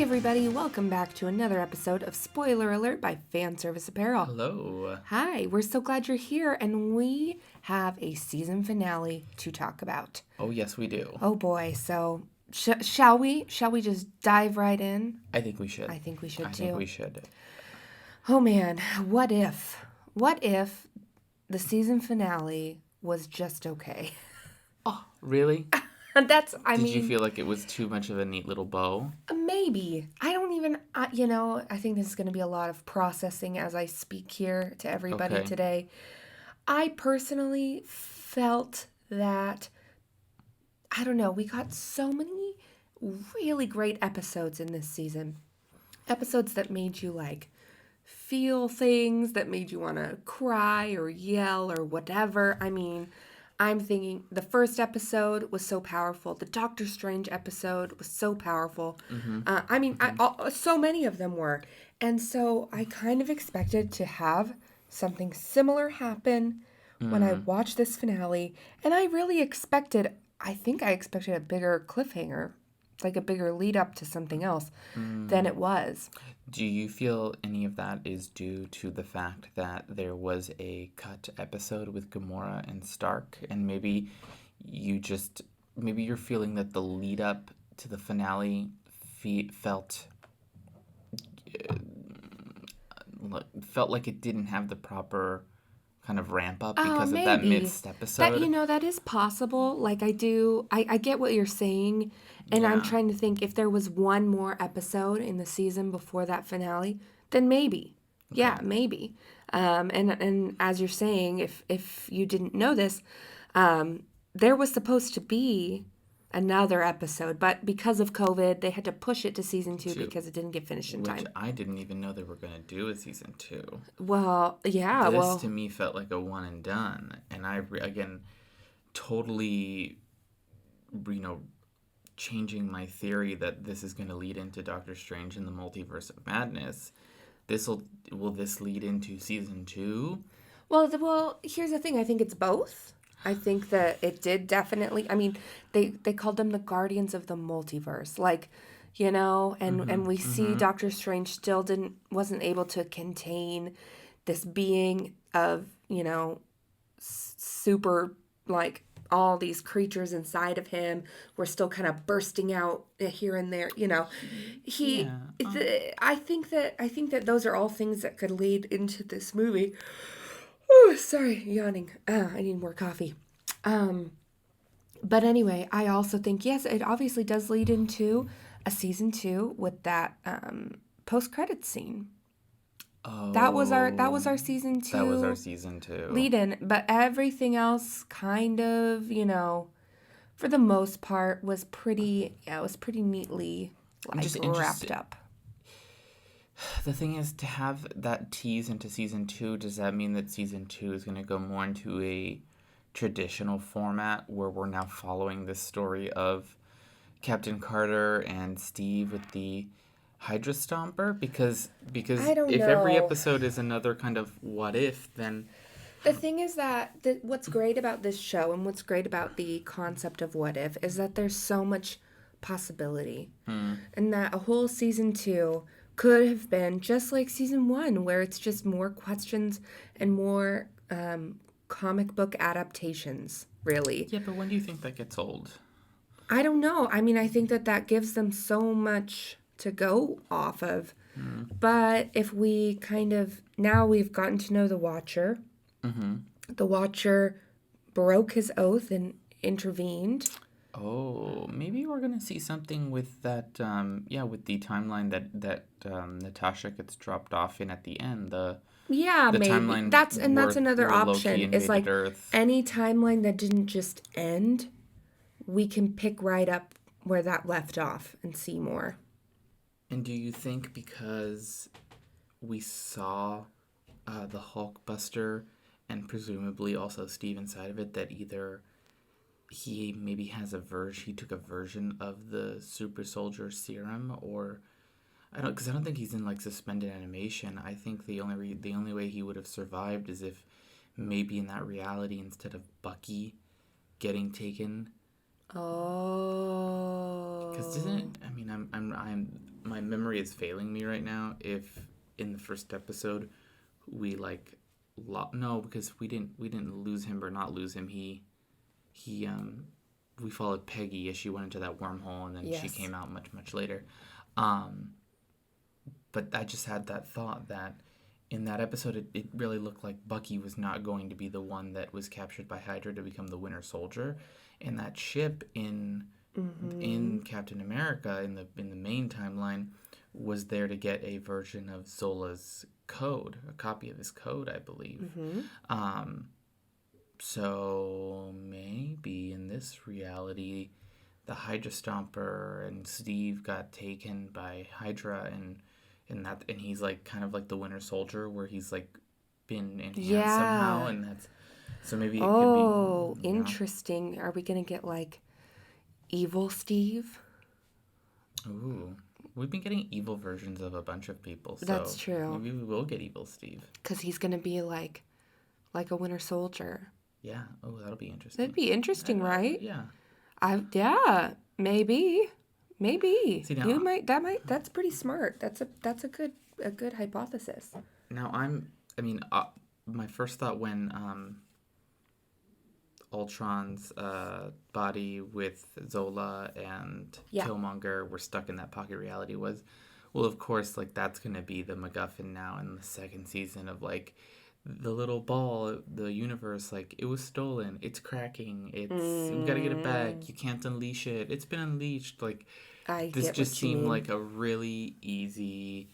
everybody, welcome back to another episode of Spoiler Alert by Fan Service Apparel. Hello. Hi, we're so glad you're here, and we have a season finale to talk about. Oh, yes, we do. Oh boy, so shall we? Shall we just dive right in? I think we should. I think we should I too. think we should. Oh man, what if? What if the season finale was just okay? Oh, really? Did you feel like it was too much of a neat little bow? Maybe. I don't even, I think this is going to be a lot of processing as I speak here to everybody Okay. today. I personally felt that, I don't know, we got so many really great episodes in this season. Episodes that made you, feel things, that made you want to cry or yell or whatever. I mean, I'm thinking the first episode was so powerful. The Doctor Strange episode was so powerful. So many of them were. And so I kind of expected to have something similar happen when I watched this finale. And I expected a bigger cliffhanger, like a bigger lead up to something else than it was. Do you feel any of that is due to the fact that there was a cut episode with Gamora and Stark, and maybe you're feeling that the lead up to the finale felt like it didn't have the proper kind of ramp up because of that missed episode? That is possible. I get what you're saying. And Yeah. I'm trying to think if there was one more episode in the season before that finale, then maybe. Okay. Yeah, maybe. And as you're saying, if you didn't know this, there was supposed to be another episode, but because of COVID, they had to push it to season 2 because it didn't get finished in time. Which I didn't even know they were going to do a season 2. Well, yeah. This to me felt like a one and done. And I, again, totally, changing my theory that this is going to lead into Doctor Strange and the Multiverse of Madness. Will this lead into season 2? Well, here's the thing. I think it's both. I think that it did definitely. I mean, they called them the Guardians of the Multiverse, and we see Doctor Strange still wasn't able to contain this being of, super, all these creatures inside of him were still kind of bursting out here and there, I think that those are all things that could lead into this movie. Oh, sorry, yawning. I need more coffee. But anyway, I also think, yes, it obviously does lead into a season 2 with that post-credits scene. Oh, that was our season 2. That was our season 2 lead-in, but everything else kind of, for the most part, was pretty neatly wrapped up. The thing is, to have that tease into season 2, does that mean that season 2 is going to go more into a traditional format where we're now following this story of Captain Carter and Steve with the Hydra Stomper? Because I don't if know. every episode is another kind of what if, then... The thing is that what's great about this show and what's great about the concept of what if is that there's so much possibility. And that a whole season 2 could have been just like season 1, where it's just more questions and more comic book adaptations, really. Yeah, but when do you think that gets old? I don't know. I mean, I think that gives them so much to go off of. But if we now we've gotten to know the Watcher. The Watcher broke his oath and intervened. Oh, maybe we're going to see something with that, with the timeline that Natasha gets dropped off in at the end. The maybe. Timeline That's another option. Is Earth. Any timeline that didn't just end, we can pick right up where that left off and see more. And do you think because we saw the Hulkbuster and presumably also Steve inside of it, that either he maybe has he took a version of the super soldier serum, or I don't think he's in suspended animation. I think the only way he would have survived is if maybe in that reality, instead of Bucky getting taken. Oh. Because my memory is failing me right now. If in the first episode we like no, because we didn't lose him or not lose him. He we followed Peggy as she went into that wormhole, and then she Yes. came out much later. But I just had that thought that in that episode, it really looked like Bucky was not going to be the one that was captured by Hydra to become the Winter Soldier, and that ship in Captain America in the main timeline was there to get a version of Zola's code, a copy of his code, I believe. So maybe in this reality, the Hydra Stomper and Steve got taken by Hydra, and he's like kind of like the Winter Soldier, where he's like been enhanced somehow, and that's so maybe it could be. Oh, interesting. Are we gonna get like evil Steve? Ooh, we've been getting evil versions of a bunch of people. So That's true. Maybe we will get evil Steve. Because he's gonna be like a Winter Soldier. Yeah. Oh, that'll be interesting. That'd be interesting, right? Yeah. Maybe. See, now, That's pretty smart. That's a good hypothesis. Now my first thought when Ultron's body with Zola and Killmonger were stuck in that pocket reality was, well, of course, like that's gonna be the MacGuffin now in the second season of like the little ball, the universe, like it was stolen, it's cracking, we gotta get it back, you can't unleash it, it's been unleashed. Like this just seemed like a really easy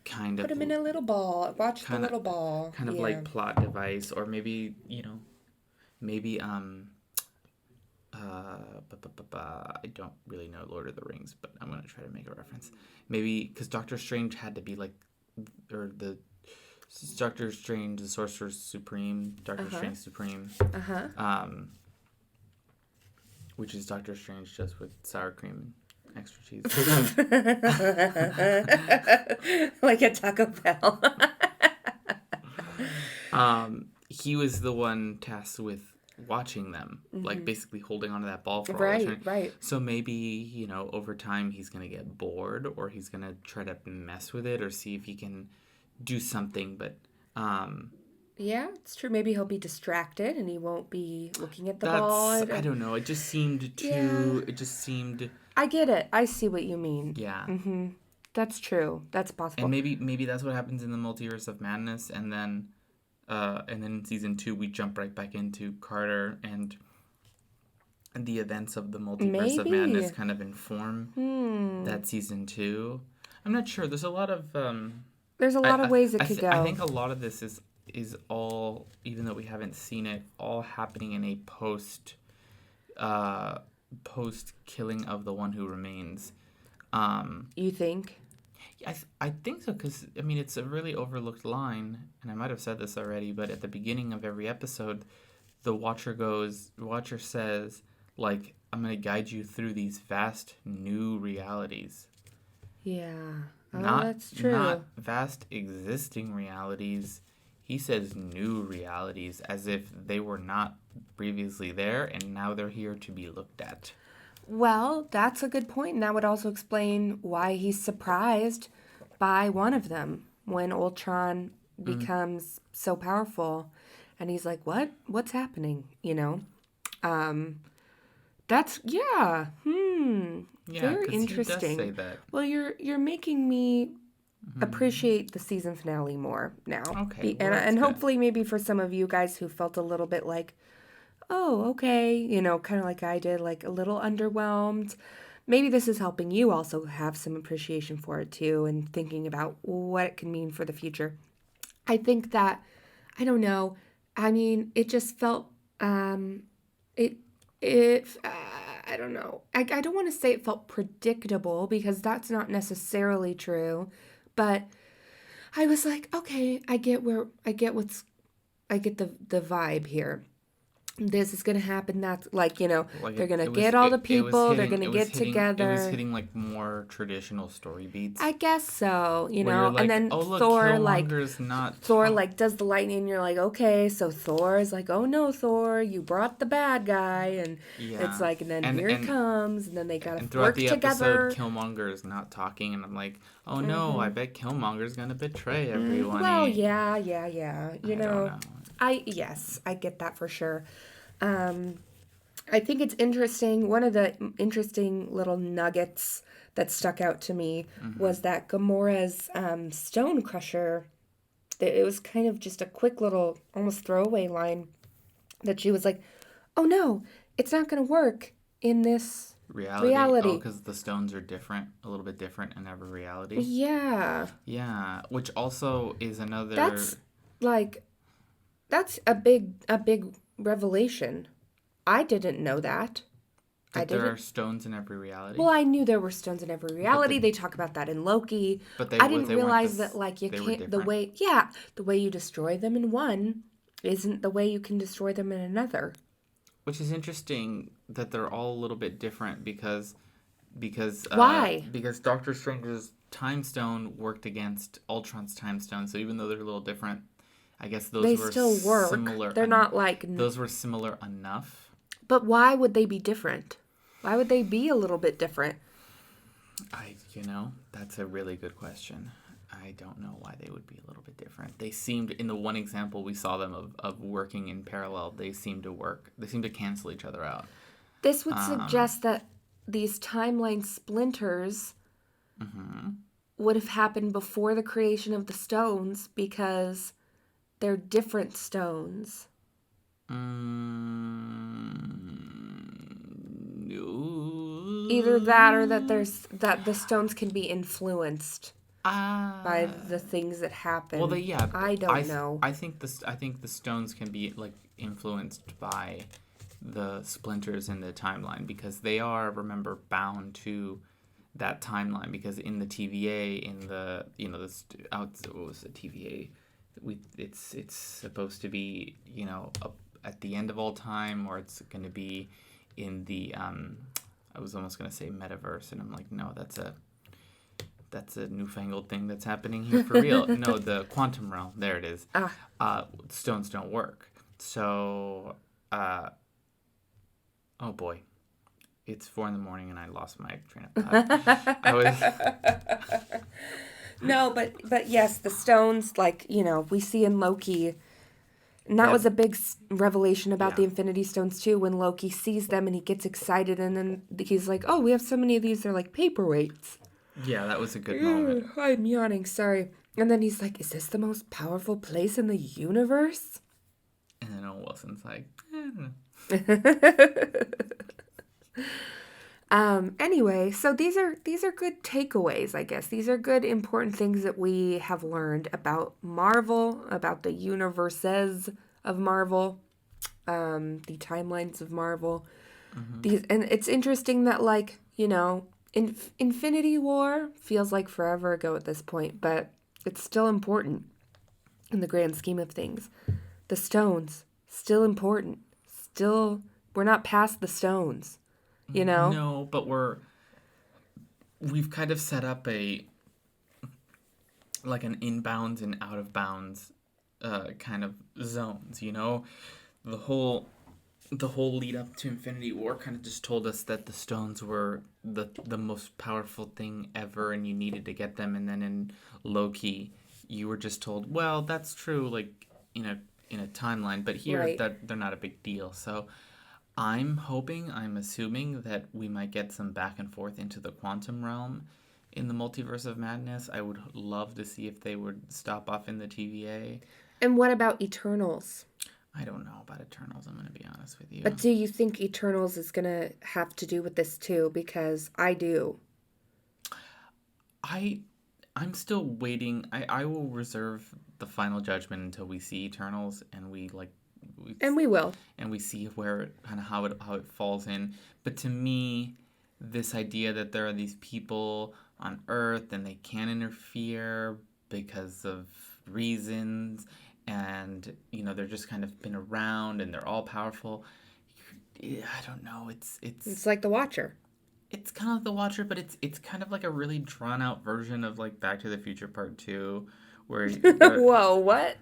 kind of put him in a little ball. Watch the little ball. Kind of like plot device, or maybe I don't really know Lord of the Rings, but I'm gonna try to make a reference. Maybe because Doctor Strange had to be like, or the Doctor Strange, the Sorcerer Supreme, Doctor Strange Supreme, which is Doctor Strange just with sour cream and extra cheese, like a Taco Bell. He was the one tasked with watching them, like basically holding onto that ball for all eternity. Right. So maybe over time he's gonna get bored, or he's gonna try to mess with it, or see if he can do something. But yeah, it's true. Maybe he'll be distracted and he won't be looking at the ball. I don't know. It just seemed too. It just seemed. I get it. I see what you mean. Yeah. That's true. That's possible. And maybe that's what happens in the Multiverse of Madness, and then in season 2 we jump right back into Carter, and the events of the Multiverse of Madness kind of inform that season 2. I'm not sure. There's a lot of ways it could go. I think a lot of this is all, even though we haven't seen it, all happening in a post killing of the One Who Remains. You think? I think so, because it's a really overlooked line, and I might have said this already, but at the beginning of every episode, the Watcher says, like, I'm going to guide you through these vast new realities. Yeah. That's true. Not vast existing realities. He says new realities, as if they were not previously there, and now they're here to be looked at. Well, that's a good point, and that would also explain why he's surprised by one of them when Ultron becomes so powerful, and he's like, "What? What's happening?" That's very interesting. He does say that. Well, you're making me appreciate the season finale more now. Okay, and hopefully maybe for some of you guys who felt a little bit like, oh, okay, kind of like I did, like a little underwhelmed. Maybe this is helping you also have some appreciation for it too, and thinking about what it can mean for the future. I think that, I don't know, it just felt, I don't know. I don't want to say it felt predictable, because that's not necessarily true, but I was like, okay, I get the vibe here. this is gonna happen. That's like, Like they're gonna it was get all the it was people. They're hitting gonna get it was together. hitting like more traditional story beats I guess so, where you're and like, then oh look, Thor like does the lightning. And you're like, okay, so Thor is like, oh no, Thor, you brought the bad guy, and it's yeah, like, and then and here it comes, and then they gotta and throughout work the episode, together. Killmonger is not talking, and I'm like, oh no, I bet Killmonger's gonna betray everyone. Well, yeah. I don't know. Yes, I get that for sure. Um, I think it's interesting. One of the interesting little nuggets that stuck out to me was that Gamora's stone crusher. It was kind of just a quick little, almost throwaway line that she was like, "Oh no, it's not going to work in this Reality? Oh, reality." because the stones are different, a little bit different in every reality. Yeah, Yeah, which also is another. that's like that's a big revelation. I didn't know that. I That there are didn't. stones in every reality. Well, I knew there were stones in every But reality. They talk about that in Loki. but I didn't they weren't realize that this. like you They were can't different. the way you destroy them in one isn't the way you can destroy them in another. Which is interesting that they're all a little bit different Why? because Doctor Strange's time stone worked against Ultron's time stone. So even though they're a little different, I guess They those were still work. similar. They're not like Those were similar enough. but why would they be different? Why would they be a little bit different? That's a really good question. I don't know why they would be a little bit different. They seemed, in the one example we saw them of working in parallel, they seem to work. They seem to cancel each other out. This would suggest that these timeline splinters would have happened before the creation of the stones because they're different stones. Either that or that the stones can be influenced by the things that happen. Well, I don't know. I think the stones can be like influenced by the splinters in the timeline because they are, remember, bound to that timeline because in the TVA, in the what was the TVA? It's supposed to be at the end of all time, or it's going to be in the I was almost going to say metaverse, and I'm like, no, that's a newfangled thing that's happening here for real. No, the quantum realm. There it is. Stones don't work. So, oh boy, it's 4 a.m. and I lost my train of thought. I was. No, but yes, the stones, like we see in Loki. And that was a big revelation about the Infinity Stones, too, when Loki sees them and he gets excited. And then he's like, oh, we have so many of these. They're like paperweights. Yeah, that was a good moment. I'm yawning, sorry. And then he's like, is this the most powerful place in the universe? And then Owen Wilson's like, I don't know. Anyway, so these are good takeaways, I guess. These are good important things that we have learned about Marvel, about the universes of Marvel, the timelines of Marvel. And it's interesting that Infinity War feels like forever ago at this point, but it's still important in the grand scheme of things. The stones, still important. Still, we're not past the stones. No, but we've kind of set up an inbounds and out of bounds kind of zones, The whole lead up to Infinity War kind of just told us that the stones were the most powerful thing ever and you needed to get them, and then in Loki you were just told, well, that's true like in a timeline, but here that they're not a big deal. So I'm assuming that we might get some back and forth into the quantum realm in the Multiverse of Madness. I would love to see if they would stop off in the TVA. And what about Eternals? I don't know about Eternals, I'm going to be honest with you. But do you think Eternals is going to have to do with this too? Because I do. I'm still waiting. I will reserve the final judgment until we see Eternals and we will. And we see where kind of how it falls in. But to me, this idea that there are these people on Earth and they can't interfere because of reasons, and they're just kind of been around and they're all powerful. I don't know. It's like The Watcher. It's kind of like The Watcher, but it's kind of like a really drawn out version of like Back to the Future Part 2, where Whoa, what?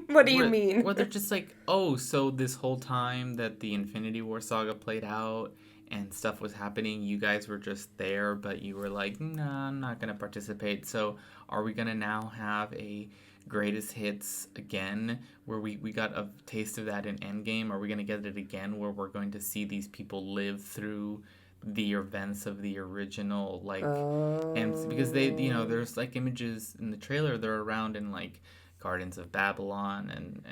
What do you mean? Where they're just like, oh, so this whole time that the Infinity War saga played out and stuff was happening, you guys were just there, but you were like, nah, I'm not gonna participate. So are we gonna now have a greatest hits again, where we got a taste of that in Endgame? Are we gonna get it again, where we're going to see these people live through the events of the original, like, and because they, there's like images in the trailer, they're around in like Gardens of Babylon and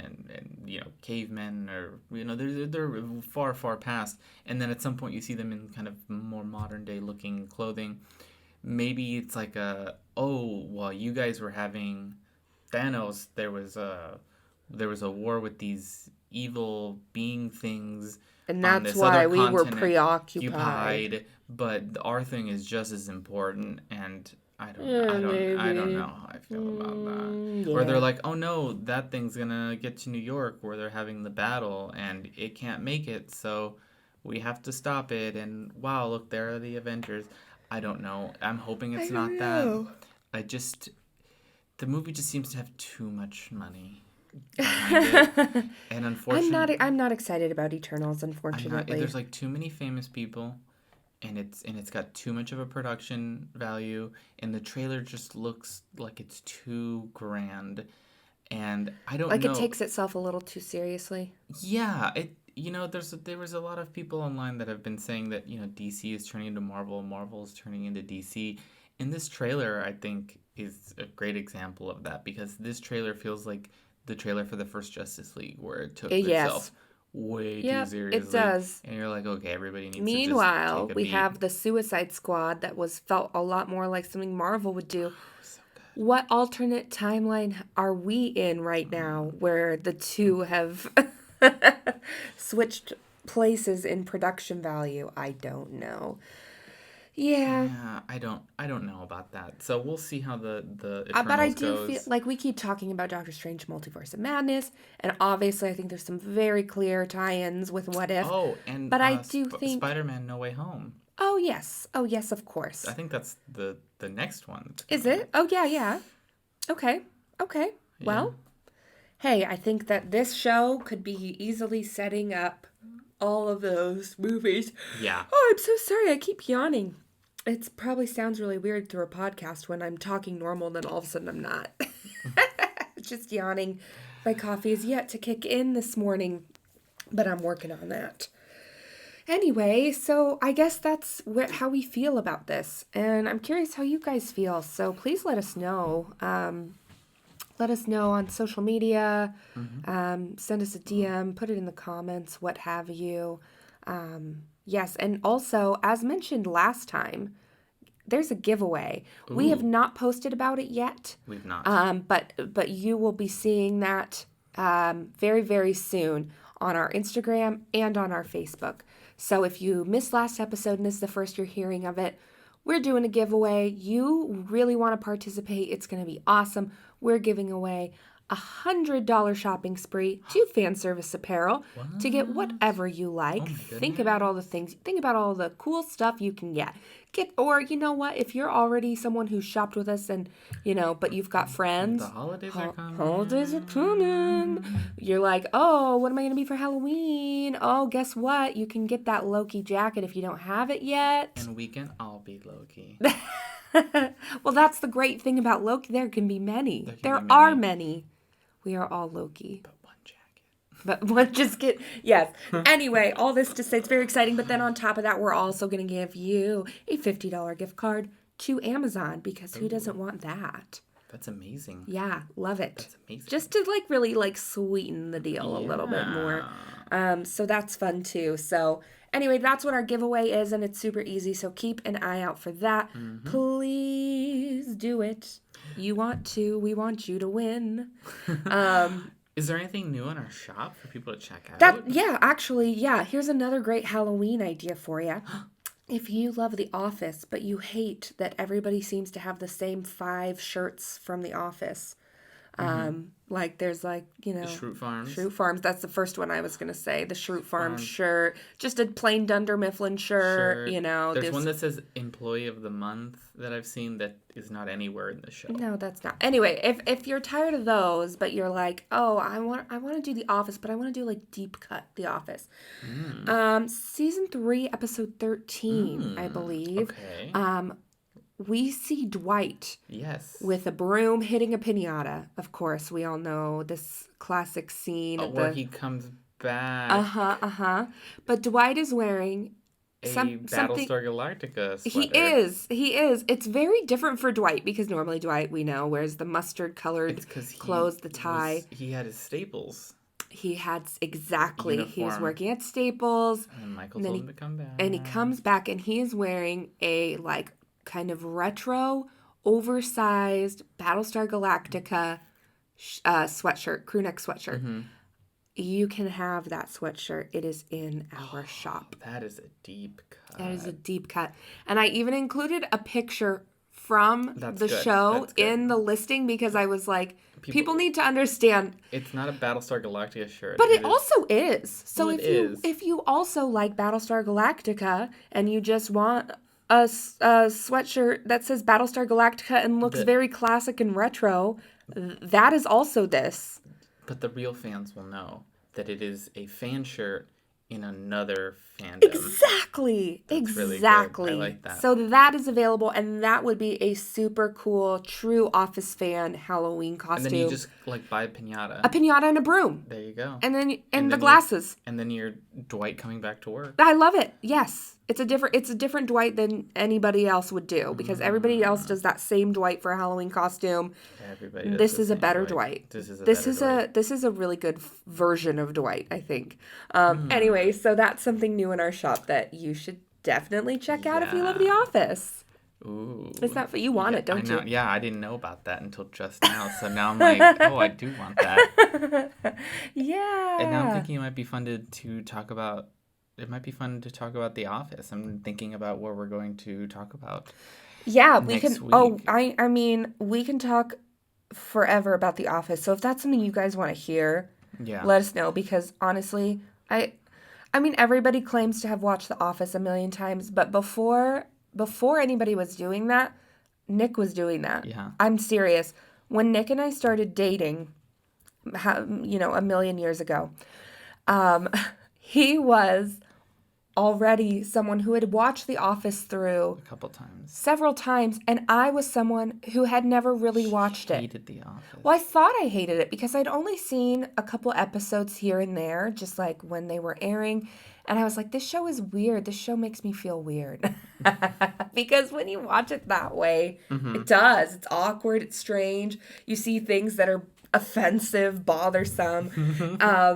cavemen, or they're far past, and then at some point you see them in kind of more modern day looking clothing. Maybe it's like while you guys were having Thanos, there was a war with these evil being things, and that's why we were preoccupied. But our thing is just as important, and I don't know how I feel about that. Yeah. Or they're like, oh no, that thing's gonna get to New York where they're having the battle and it can't make it, so we have to stop it. And wow, look, there are the Avengers. I don't know. I'm hoping it's not that. The movie just seems to have too much money behind it. And unfortunately, I'm not excited about Eternals, unfortunately. There's like too many famous people, and it's got too much of a production value, and the trailer just looks like it's too grand, and I don't know. It takes itself a little too seriously. Yeah, there was a lot of people online that have been saying that DC is turning into Marvel, Marvel is turning into DC. And this trailer, I think, is a great example of that, because this trailer feels like the trailer for the first Justice League, where it took itself way too seriously. It does. And you're like, okay, everybody needs Meanwhile, to just take a we beat. have the Suicide Squad that felt a lot more like something Marvel would do. So good. What alternate timeline are we in right now where the two have switched places in production value? I don't know. Yeah, I don't know about that. So we'll see how the Eternals but I do goes. feel like we keep talking about Doctor Strange Multiverse of Madness, and obviously I think there's some very clear tie-ins with What If. Oh, and but I do think Spider-Man No Way Home. Oh yes, of course. I think that's the next one. Is it? Oh yeah. Okay. Yeah. Well, hey, I think that this show could be easily setting up all of those movies. Yeah. Oh, I'm so sorry. I keep yawning. It probably sounds really weird through a podcast when I'm talking normal and then all of a sudden I'm not. Just yawning. My coffee is yet to kick in this morning, but I'm working on that. Anyway, so I guess that's how we feel about this. And I'm curious how you guys feel. So please let us know. Let us know on social media. Send us a DM. Put it in the comments. What have you. Yes, and also, as mentioned last time, there's a giveaway. Ooh. We have not posted about it yet. We've not. But you will be seeing that very, very soon on our Instagram and on our Facebook. So if you missed last episode and this is the first you're hearing of it, we're doing a giveaway. You really want to participate. It's going to be awesome. We're giving away a $100 shopping spree to Fan Service Apparel to get whatever you like. Think about all the things. Think about all the cool stuff you can get. Or you know what? If you're already someone who shopped with us and, but you've got friends. The holidays are coming. Holidays are coming. You're like, oh, what am I going to be for Halloween? Oh, guess what? You can get that Loki jacket if you don't have it yet. And we can all be Loki. Well, that's the great thing about Loki. There can be many. There are many. We are all Loki. But one jacket. But one just get, yes. Anyway, all this to say it's very exciting. But then on top of that, we're also going to give you a $50 gift card to Amazon, because who doesn't want that? That's amazing. Yeah, love it. That's amazing. Just to really sweeten the deal a little bit more. So that's fun too. So anyway, that's what our giveaway is, and it's super easy. So keep an eye out for that. Please do it. You want to. We want you to win. Is there anything new in our shop for people to check out? Here's another great Halloween idea for you. If you love The Office, but you hate that everybody seems to have the same 5 shirts from The Office, Like there's like, The Shroot Farms. Shroot Farms. That's the first one I was going to say. The Shroot Farms Farm. shirt. Just a plain Dunder Mifflin shirt, There's one that says Employee of the Month that I've seen that is not anywhere in the show. No, that's not. Anyway, if you're tired of those, but you're like, oh, I want to do The Office, but I want to do like deep cut The Office. Season 3, episode 13, I believe. Okay. We see Dwight. Yes. With a broom hitting a piñata. Of course, we all know this classic scene. Where he comes back. But Dwight is wearing Battlestar Galactica He sweater. is. It's very different for Dwight because normally Dwight, we know, wears the mustard-colored clothes, the tie. He had his Staples. He had, exactly. Uniform. He was working at Staples. And Michael told him to come back. And he comes back and he is wearing a, like, kind of retro, oversized Battlestar Galactica sweatshirt, crew neck sweatshirt. Mm-hmm. You can have that sweatshirt. It is in our shop. That is a deep cut. That is a deep cut. And I even included a picture from the show in the listing because I was like, people need to understand. It's not a Battlestar Galactica shirt. But it also is. So well, if you also like Battlestar Galactica and you just want a sweatshirt that says Battlestar Galactica and looks very classic and retro, that is also this. But the real fans will know that it is a fan shirt in another fandom. Exactly. That's exactly. Really good. I like that. So that is available, and that would be a super cool, true Office fan Halloween costume. And then you just like buy a piñata. A piñata and a broom. There you go. And then the glasses. And then you're Dwight coming back to work. I love it. Yes. It's a different Dwight than anybody else would do because everybody else does that same Dwight for a Halloween costume. Everybody does this is a better Dwight. This is a really good version of Dwight, I think. Anyway, so that's something new in our shop that you should definitely check out if you love The Office. Ooh. It's not for you want it, don't you? Yeah, I didn't know about that until just now. So now I'm like, oh, I do want that. Yeah. And now I'm thinking it might be fun to talk about. It might be fun to talk about The Office. I'm thinking about what we're going to talk about. Yeah, we next can. Week. Oh, I mean, we can talk forever about The Office. So if that's something you guys want to hear, let us know. Because honestly, I mean, everybody claims to have watched The Office a million times, but before anybody was doing that, Nick was doing that. Yeah, I'm serious. When Nick and I started dating, a million years ago, he was already someone who had watched The Office through a couple times, several times, and I was someone who had never really watched it. Hated The Office. Well, I thought I hated it because I'd only seen a couple episodes here and there, just like when they were airing, and I was like, this show is weird. This show makes me feel weird. Because when you watch it that way, it does. It's awkward. It's strange. You see things that are offensive, bothersome,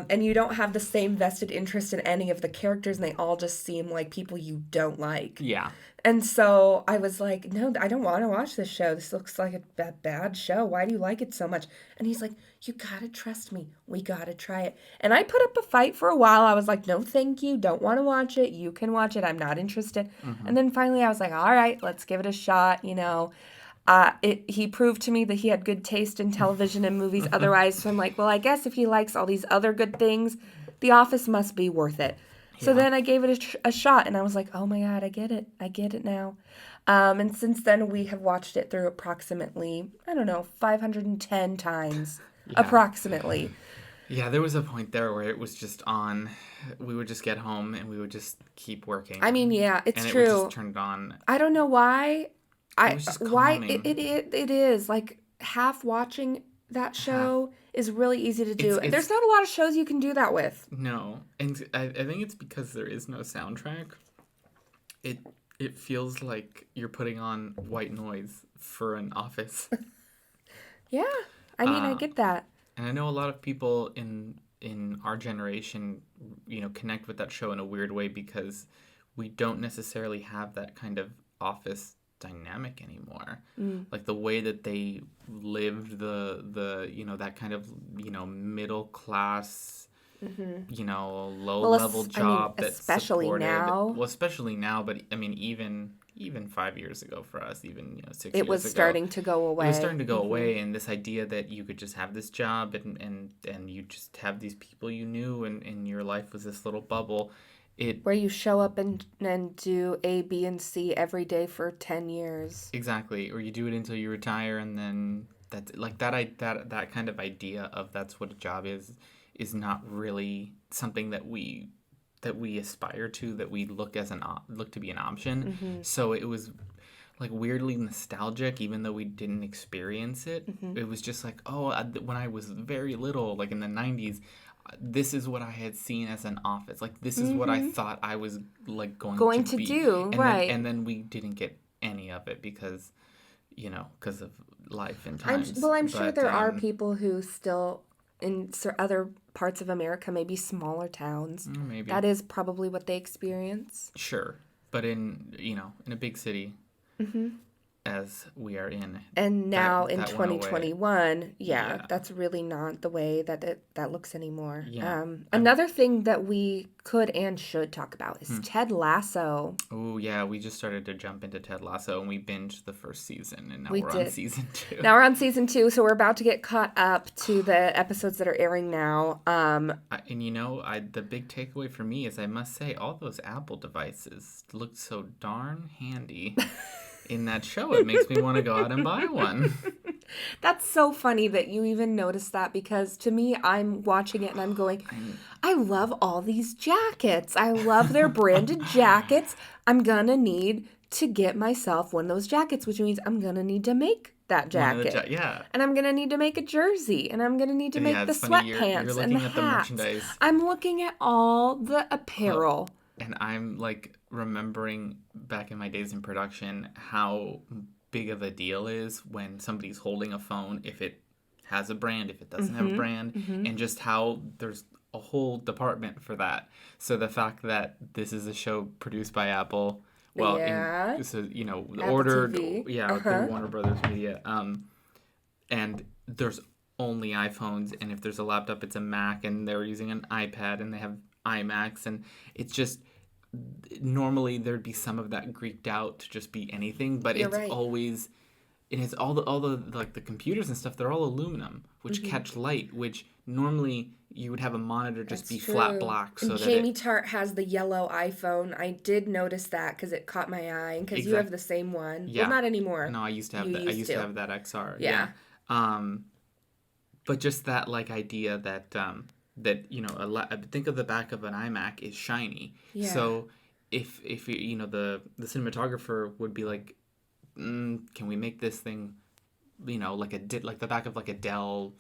and you don't have the same vested interest in any of the characters, and they all just seem like people you don't like. Yeah. And so I was like, no, I don't want to watch this show. This looks like a bad show. Why do you like it so much? And he's like, you gotta trust me. We gotta try it. And I put up a fight for a while. I was like, no, thank you. Don't want to watch it. You can watch it. I'm not interested. And then finally I was like, all right, let's give it a shot, He proved to me that he had good taste in television and movies otherwise. So I'm like, well, I guess if he likes all these other good things, The Office must be worth it. So then I gave it a shot, and I was like, oh my God, I get it. I get it now. And since then, we have watched it through approximately, 510 times. Approximately. Yeah, there was a point there where it was just on. We would just get home, and we would just keep working. I mean, yeah, it's and true. And it would just turn it on. I don't know why. Why it is like half watching that show is really easy to do. And there's not a lot of shows you can do that with. No, and I think it's because there is no soundtrack. It feels like you're putting on white noise for an Office. Yeah, I mean I get that. And I know a lot of people in our generation, connect with that show in a weird way because we don't necessarily have that kind of Office dynamic anymore. Like the way that they lived the that kind of middle class you know, low Well, level job that's especially supportive. now. Well, especially now, but I mean, even 5 years ago for us, even 6 It years was ago, starting to go away. it was starting to go away, and this idea that you could just have this job and you just have these people you knew, and your life was this little bubble. It Where you show up and do A, B, and C every day for 10 years. exactly, or you do it until you retire, and then that's like that kind of idea of that's what a job is not really something that we aspire to, that we look to be an option. So it was like weirdly nostalgic, even though we didn't experience it. It was just like, oh, when I was very little, like in the 90s, this is what I had seen as an office. Like this is what I thought I was like going to be. do, and right. and then we didn't get any of it because of life and times. I'm sure there are um, people who still, in other parts of America, maybe smaller towns, maybe. that is probably what they experience. Sure. But in a big city, as we are in, And now in that went away. 2021, Yeah. that's really not the way that looks anymore. Yeah. Another thing that we could and should talk about is Ted Lasso. Oh, yeah, we just started to jump into Ted Lasso, and we binged the first season, and now We we're did. on season 2. Now we're on season 2, so we're about to get caught up to the episodes that are airing now. The big takeaway for me is, I must say, all those Apple devices looked so darn handy in that show. It makes me want to go out and buy one. That's so funny that you even noticed that, because to me, I'm watching it and I'm going, I love all these jackets. I love their branded jackets. I'm going to need to get myself one of those jackets, which means I'm going to need to make that jacket. Yeah. And I'm going to need to make a jersey. And I'm going to need to make the it's funny. sweatpants You're and looking the at the hats. merchandise. I'm looking at all the apparel. And I'm like remembering back in my days in production how big of a deal is when somebody's holding a phone, if it has a brand, if it doesn't have a brand, and just how there's a whole department for that. So the fact that this is a show produced by Apple, well, Yeah. ordered, TV. through Warner Brothers Media, and there's only iPhones, and if there's a laptop, it's a Mac, and they're using an iPad, and they have iMacs, and it's just, normally there'd be some of that Greeked out to just be anything, but You're it's right. always, it has all the like the computers and stuff, they're all aluminum, which catch light, which normally you would have a monitor just be flat black, so and that Jamie Tart has the yellow iPhone. I did notice that because it caught my eye, and because you have the same one. Yeah. Well, not anymore. No, I used to have You that. I used used to have that XR. Yeah. But just that like idea that think of the back of an iMac is shiny. Yeah. So if the cinematographer would be like, can we make this thing, like the back of like a Dell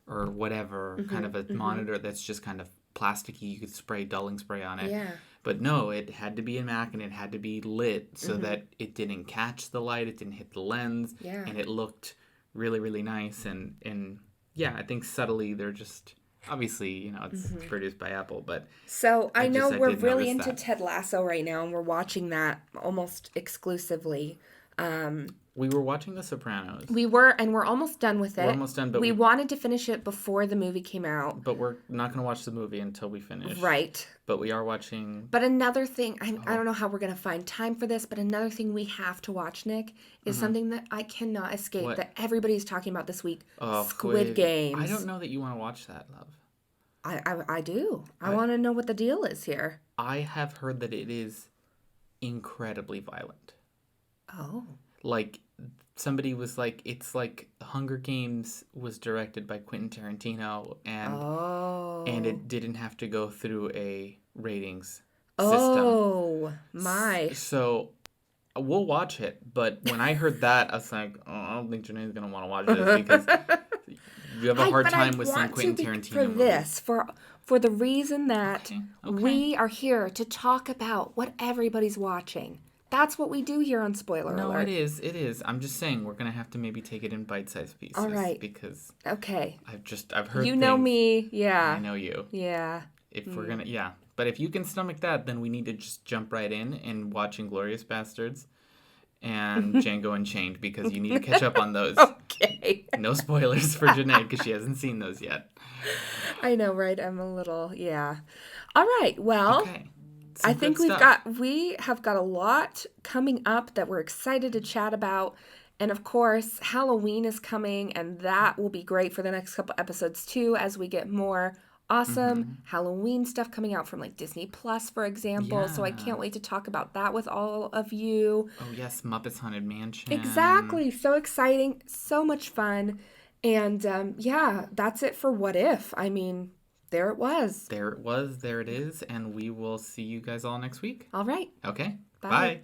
or whatever kind of a monitor that's just kind of plasticky, you could spray dulling spray on it. Yeah. But no, it had to be a Mac, and it had to be lit so that it didn't catch the light, it didn't hit the lens, and it looked really, really nice. And yeah, I think subtly they're just, obviously, it's produced by Apple, but... So I know we're did really notice into that. Ted Lasso right now, and we're watching that almost exclusively. We were watching The Sopranos. We were, and we're almost done with it. We're almost done, but we wanted to finish it before the movie came out. But we're not going to watch the movie until we finish. Right. But we are watching... But another thing, I don't know how we're going to find time for this, but another thing we have to watch, Nick, is something that I cannot escape, What? that everybody's talking about this week. Oh, Squid Games. I don't know that you want to watch that, love. I do. I want to know what the deal is here. I have heard that it is incredibly violent. Oh. Like, somebody was like, it's like Hunger Games was directed by Quentin Tarantino, and it didn't have to go through a ratings system. Oh, my. So we'll watch it, but when I heard that, I was like, oh, I don't think Jené's going to want to watch this, because you have a hard time with some Quentin Tarantino movies. For the reason that Okay. we are here to talk about what everybody's watching. That's what we do here on Spoiler No, Alert. it is. I'm just saying we're going to have to maybe take it in bite-sized pieces. All right. Because Okay. I've heard You know things. me. Yeah. I know you. Yeah. If we're going to, yeah. But if you can stomach that, then we need to just jump right in and watch Inglourious Bastards and Django Unchained, because you need to catch up on those. Okay. No spoilers for Jené, because she hasn't seen those yet. I know, right? I'm a little, yeah. All right. Well, Okay. I Some think good stuff. we have got a lot coming up that we're excited to chat about. And of course, Halloween is coming, and that will be great for the next couple episodes too, as we get more awesome Mm-hmm. Halloween stuff coming out from like Disney Plus, for example. So I can't Yeah. wait to talk about that with all of you. Oh, yes. Muppets Haunted Mansion. Exactly. So exciting. So much fun. And yeah, that's it for What If. I mean, there it was. There it was. There it is. And we will see you guys all next week. All right. Okay. Bye. Bye.